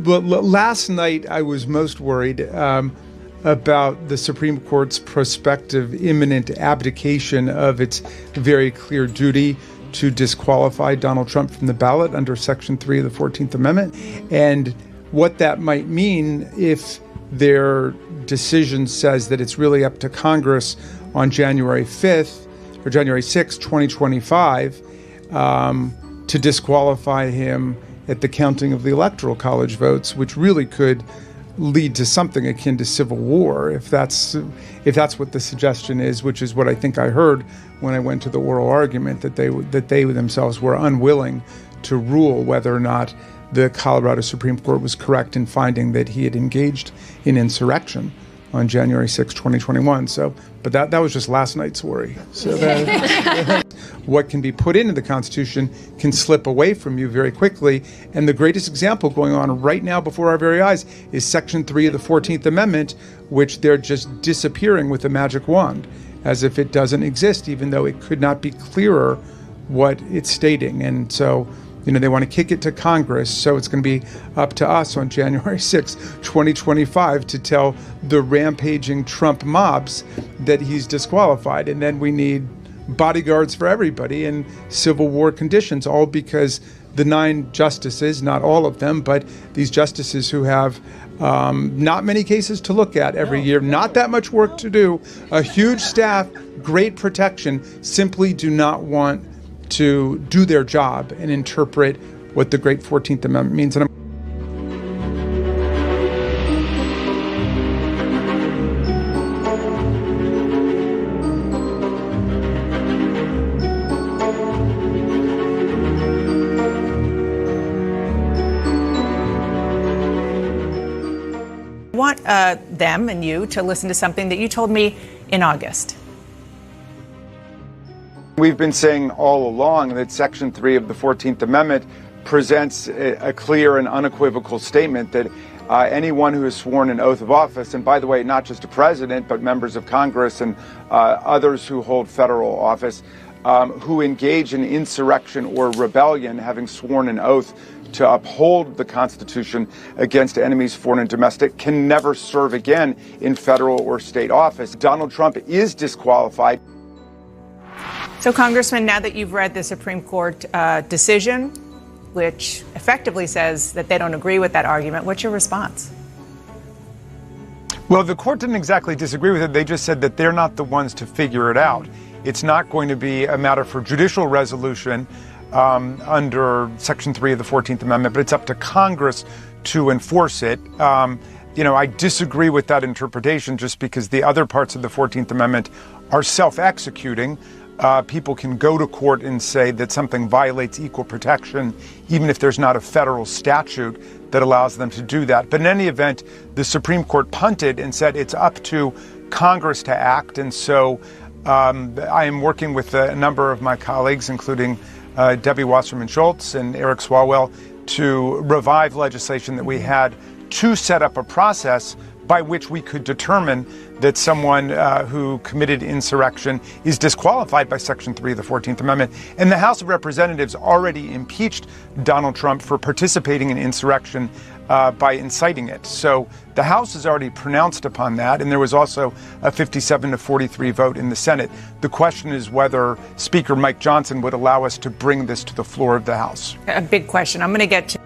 Well, last night I was most worried about the Supreme Court's prospective imminent abdication of its very clear duty to disqualify Donald Trump from the ballot under Section 3 of the 14th Amendment, and what that might mean if their decision says that it's really up to Congress on January 5th or January 6th, 2025, to disqualify him at the counting of the Electoral College votes, which really could lead to something akin to civil war, if that's what the suggestion is, which is what I think I heard when I went to the oral argument, that they themselves were unwilling to rule whether or not the Colorado Supreme Court was correct in finding that he had engaged in insurrection on January 6, 2021. But that was just last night's worry. So what can be put into the Constitution can slip away from you very quickly. And the greatest example going on right now before our very eyes is Section 3 of the 14th Amendment, which they're just disappearing with a magic wand, as if it doesn't exist, even though it could not be clearer what it's stating. And so, they want to kick it to Congress, so it's going to be up to us on January 6, 2025 to tell the rampaging Trump mobs that he's disqualified. And then we need bodyguards for everybody in civil war conditions, all because the 9 justices, not all of them, but these justices who have not many cases to look at every year, not that much work to do, a huge staff, great protection, simply do not want to do their job and interpret what the great 14th Amendment means. And I want them and you to listen to something that you told me in August. We've been saying all along that Section 3 of the 14th Amendment presents a clear and unequivocal statement that anyone who has sworn an oath of office, and by the way, not just a president, but members of Congress and others who hold federal office, who engage in insurrection or rebellion, having sworn an oath to uphold the Constitution against enemies, foreign and domestic, can never serve again in federal or state office. Donald Trump is disqualified. So, Congressman, now that you've read the Supreme Court decision, which effectively says that they don't agree with that argument, what's your response? Well, the court didn't exactly disagree with it. They just said that they're not the ones to figure it out. It's not going to be a matter for judicial resolution under Section 3 of the 14th Amendment, but it's up to Congress to enforce it. I disagree with that interpretation just because the other parts of the 14th Amendment are self-executing. People can go to court and say that something violates equal protection, even if there's not a federal statute that allows them to do that. But in any event, the Supreme Court punted and said it's up to Congress to act. And so I am working with a number of my colleagues, including Debbie Wasserman Schultz and Eric Swalwell, to revive legislation that we had to set up a process by which we could determine that someone who committed insurrection is disqualified by Section 3 of the 14th Amendment. And the House of Representatives already impeached Donald Trump for participating in insurrection by inciting it. So the House has already pronounced upon that, and there was also a 57-43 vote in the Senate. The question is whether Speaker Mike Johnson would allow us to bring this to the floor of the House. A big question. I'm going to get to.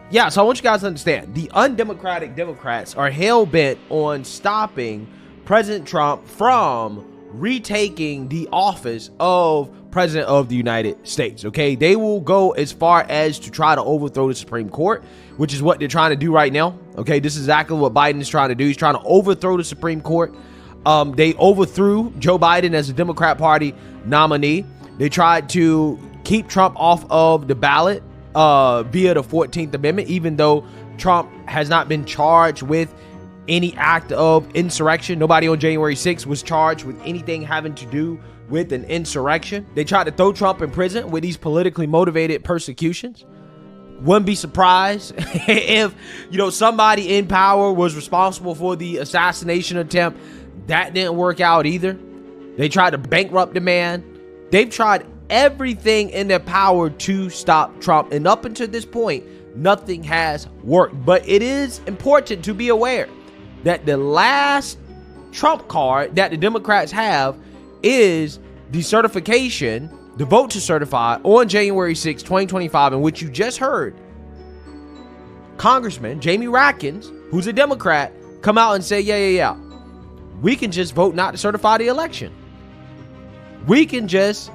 Yeah, so I want you guys to understand, the undemocratic Democrats are hell-bent on stopping President Trump from retaking the office of President of the United States, okay? They will go as far as to try to overthrow the Supreme Court, which is what they're trying to do right now, okay? This is exactly what Biden is trying to do. He's trying to overthrow the Supreme Court. They overthrew Joe Biden as a Democrat Party nominee. They tried to keep Trump off of the ballot via the 14th Amendment, even though Trump has not been charged with any act of insurrection. Nobody on January 6th was charged with anything having to do with an insurrection. They tried to throw Trump in prison with these politically motivated persecutions. Wouldn't be surprised if, somebody in power was responsible for the assassination attempt. That didn't work out either. They tried to bankrupt the man. They've tried everything in their power to stop Trump. And up until this point, nothing has worked. But it is important to be aware that the last trump card that the Democrats have is the certification, the vote to certify on January 6, 2025, in which you just heard Congressman Jamie Raskin, who's a Democrat, come out and say, yeah, we can just vote not to certify the election. We can just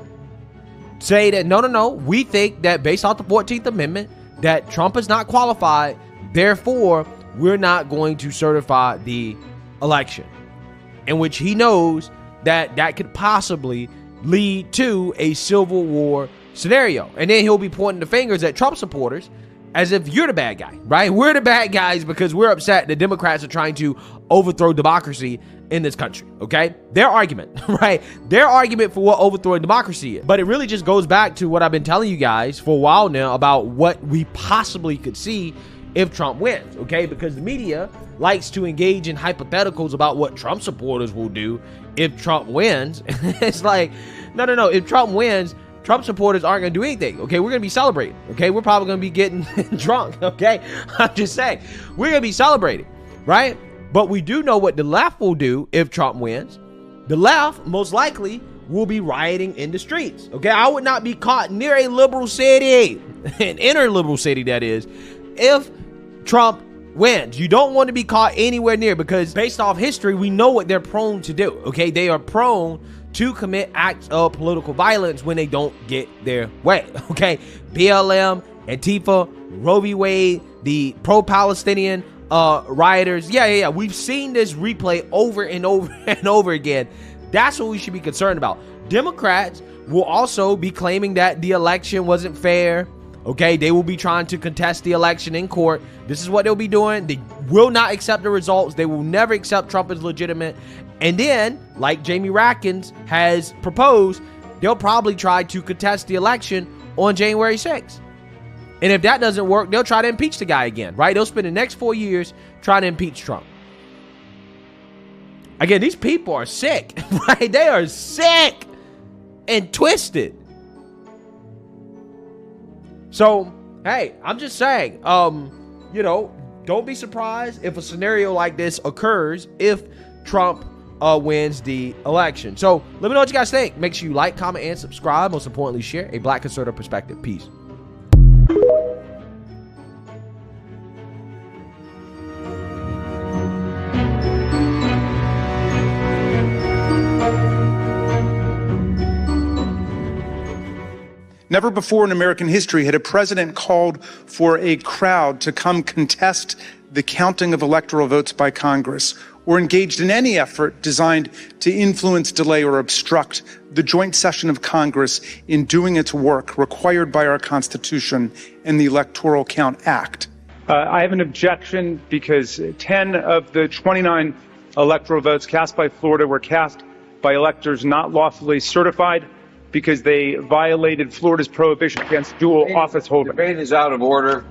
say that, no, we think that based off the 14th Amendment, that Trump is not qualified, therefore, we're not going to certify the election. In which he knows that that could possibly lead to a civil war scenario. And then he'll be pointing the fingers at Trump supporters as if you're the bad guy, right? We're the bad guys because we're upset the Democrats are trying to overthrow democracy in this country, okay? Their argument, right? Their argument for what overthrowing democracy is. But it really just goes back to what I've been telling you guys for a while now about what we possibly could see if Trump wins, okay? Because the media likes to engage in hypotheticals about what Trump supporters will do if Trump wins. It's like, no. If Trump wins, Trump supporters aren't going to do anything, okay? We're going to be celebrating, okay? We're probably going to be getting drunk, okay? I'm just saying, we're going to be celebrating, right? But we do know what the left will do if Trump wins. The left, most likely, will be rioting in the streets, okay? I would not be caught near a liberal city, an inner liberal city, that is, if Trump wins. You don't want to be caught anywhere near, because based off history, we know what they're prone to do, okay? They are prone to commit acts of political violence when they don't get their way, okay? BLM, Antifa, Roe v. Wade, the pro-Palestinian rioters. Yeah. We've seen this replay over and over and over again. That's what we should be concerned about. Democrats will also be claiming that the election wasn't fair. Okay, they will be trying to contest the election in court. This is what they'll be doing. They will not accept the results. They will never accept Trump as legitimate. And then, like Jamie Raskin has proposed, they'll probably try to contest the election on January 6th. And if that doesn't work, they'll try to impeach the guy again, right? They'll spend the next 4 years trying to impeach Trump. Again, these people are sick, right? They are sick and twisted. So, hey, I'm just saying, don't be surprised if a scenario like this occurs if Trump wins the election. So, let me know what you guys think. Make sure you like, comment, and subscribe. Most importantly, share a Black conservative perspective. Peace. Never before in American history had a president called for a crowd to come contest the counting of electoral votes by Congress, or engaged in any effort designed to influence, delay, or obstruct the joint session of Congress in doing its work required by our Constitution and the Electoral Count Act. I have an objection because 10 of the 29 electoral votes cast by Florida were cast by electors not lawfully certified, because they violated Florida's prohibition against dual office holding. Debate is out of order.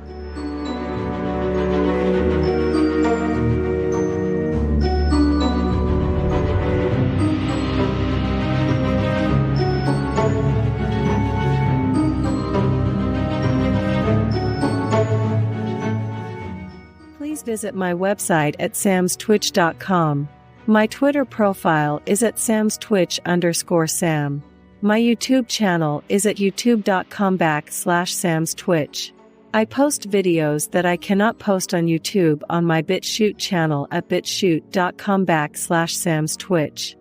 Please visit my website at samstwitch.com. My Twitter profile is at samstwitch_sam. My YouTube channel is at youtube.com/samstwitch. I post videos that I cannot post on YouTube on my BitChute channel at bitchute.com/samstwitch.